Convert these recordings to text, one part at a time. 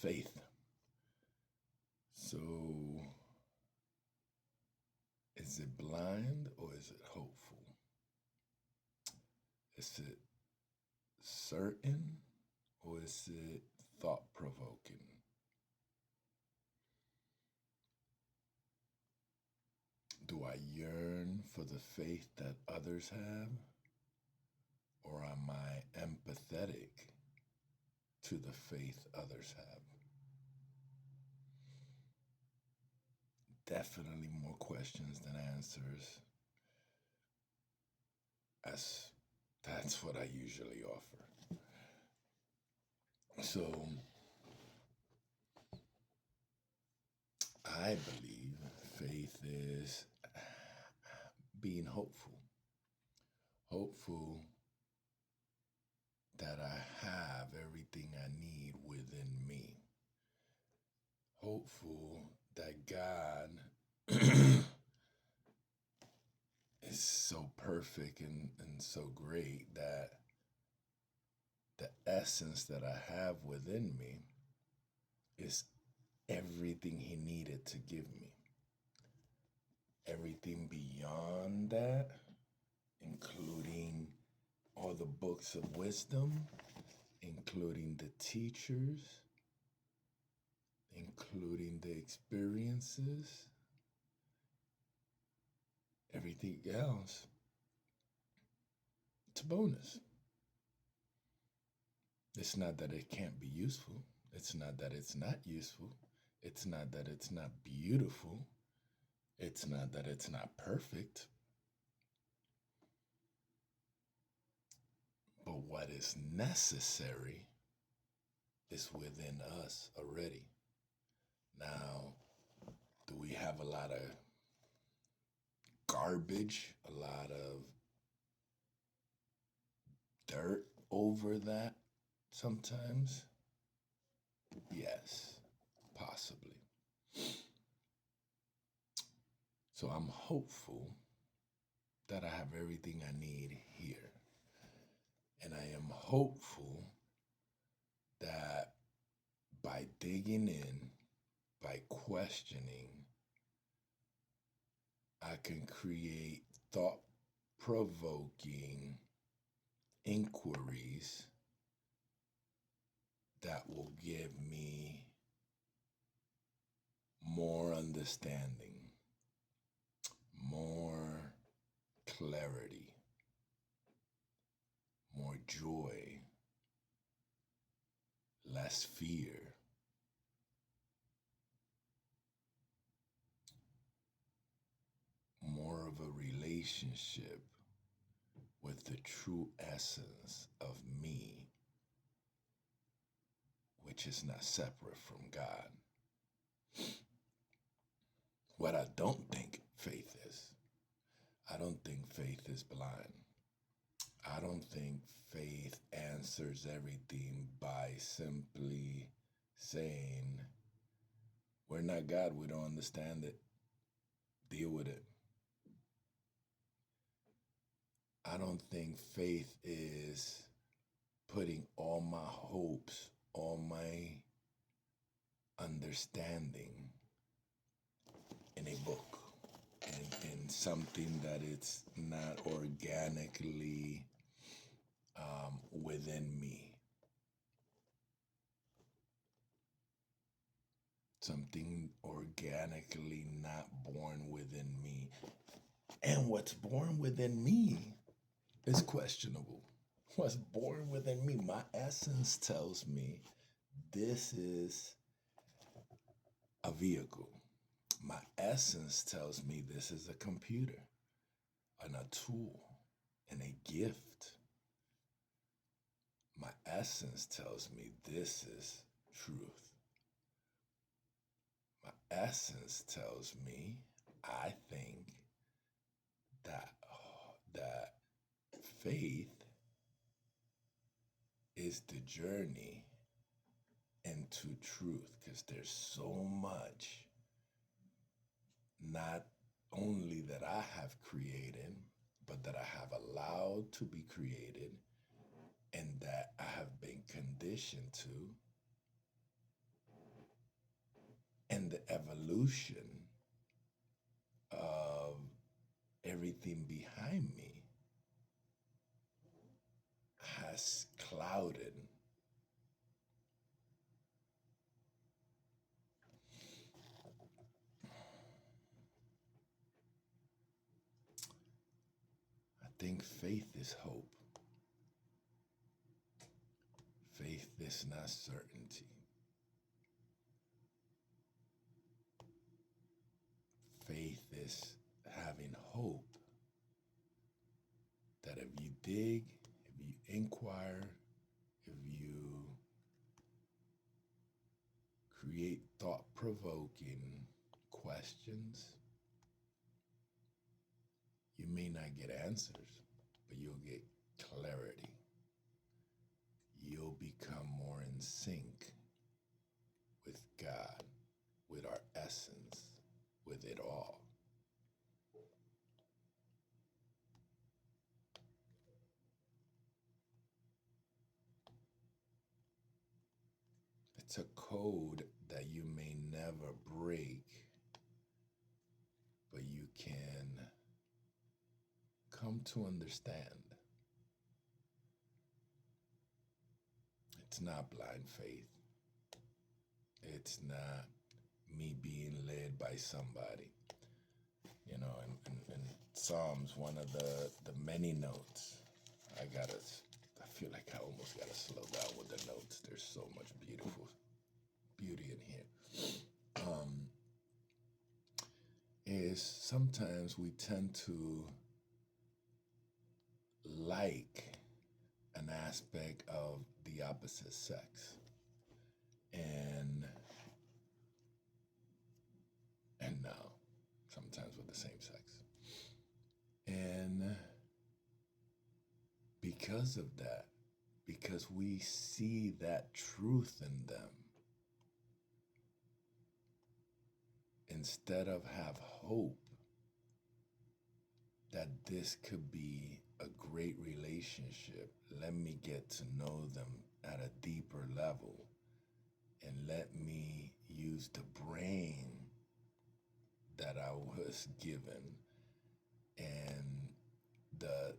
faith. So, is it blind or is it hopeful? Is it certain or is it thought provoking? Do I yearn for the faith that others have? Or am I empathetic to the faith others have? Definitely more questions than answers, as that's what I usually offer. So I believe faith is being hopeful. Hopeful that I have everything I need within me. Hopeful that God is so perfect and so great that the essence that I have within me is everything He needed to give me. Everything beyond that, including all the books of wisdom, including the teachers, including the experiences, everything else, it's a bonus. It's not that it can't be useful. It's not that it's not useful. It's not that it's not beautiful. It's not that it's not perfect. But what is necessary is within us already. Now, do we have a lot of garbage, a lot of dirt over that sometimes? Yes, possibly. So I'm hopeful that I have everything I need here. And I am hopeful that by digging in, by questioning, I can create thought provoking inquiries that will give me more understanding, more clarity, more joy, less fear, more of a relationship with the true essence of me, which is not separate from God. What I don't think faith is, I don't think faith is blind. I don't think faith answers everything by simply saying, we're not God, we don't understand it, deal with it. I don't think faith is putting all my hopes, all my understanding in a book, in something that it's not organically within me. Something organically not born within me. And what's born within me is questionable. What's born within me, my essence tells me this is a vehicle. My essence tells me this is a computer and a tool and a gift. My essence tells me this is truth. My essence tells me, I think, that faith is the journey into truth, because there's so much not only that I have created, but that I have allowed to be created and that I have been conditioned to the evolution of everything behind me has clouded. I think faith is hope. Faith is not certainty. Faith is having hope that if you dig, if you inquire, if you create thought provoking questions, you may not get answers, but you'll get clarity. You'll become more in sync with God, with our essence, with it all. It's a code that you may never break, but you can come to understand. It's not blind faith. It's not me being led by somebody. You know, in Psalms, one of the many notes, I feel like I almost gotta slow down with the notes. There's so much beautiful beauty in here. Is sometimes we tend to like an aspect of the opposite sex, and no, sometimes with the same sex. And because of that, because we see that truth in them, instead of have hope that this could be a great relationship, let me get to know them at a deeper level, and let me use the brain that I was given and the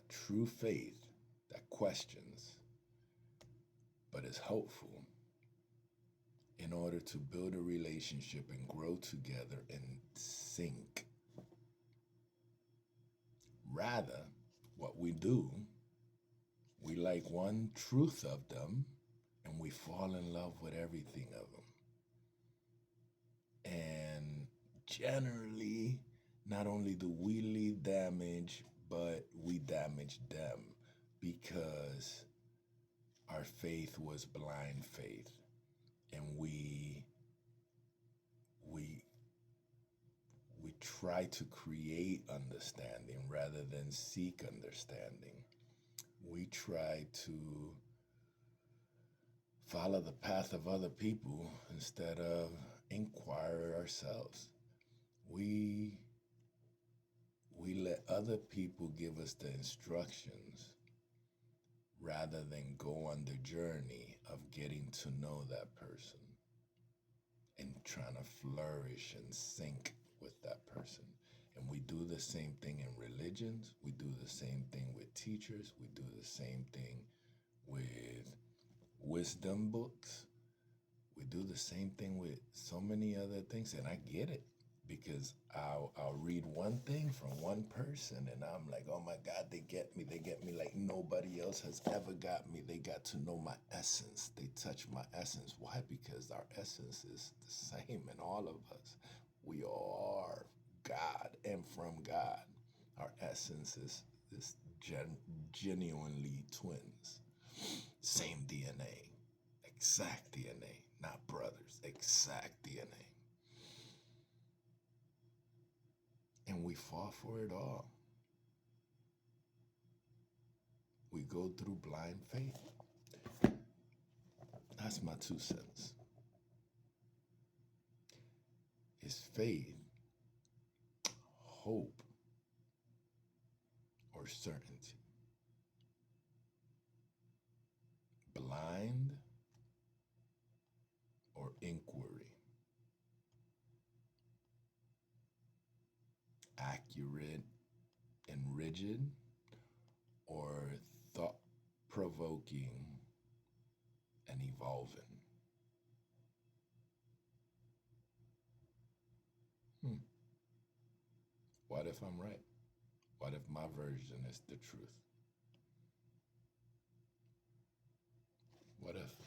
true faith that questions but is hopeful, in order to build a relationship and grow together in sync. Rather, what we do, we like one truth of them and we fall in love with everything of them. And generally, not only do we leave damage, but we damage them because our faith was blind faith, and we we try to create understanding rather than seek understanding. We try to follow the path of other people instead of inquire ourselves. We we let other people give us the instructions rather than go on the journey of getting to know that person and trying to flourish and sync with that person. And we do the same thing in religions. We do the same thing with teachers. We do the same thing with wisdom books. We do the same thing with so many other things. And I get it, because I'll read one thing from one person and I'm like, oh my God, they get me. They get me like nobody else has ever got me. They got to know my essence. They touch my essence. Why? Because our essence is the same in all of us. We are God and from God. Our essence is genuinely twins. Same DNA, exact DNA, not brothers, exact DNA. And we fall for it all. We go through blind faith. That's my 2 cents. Is faith hope or certainty? Blind or inquiry, accurate and rigid, or thought provoking and evolving? Hmm. What if I'm right? What if my version is the truth? What if?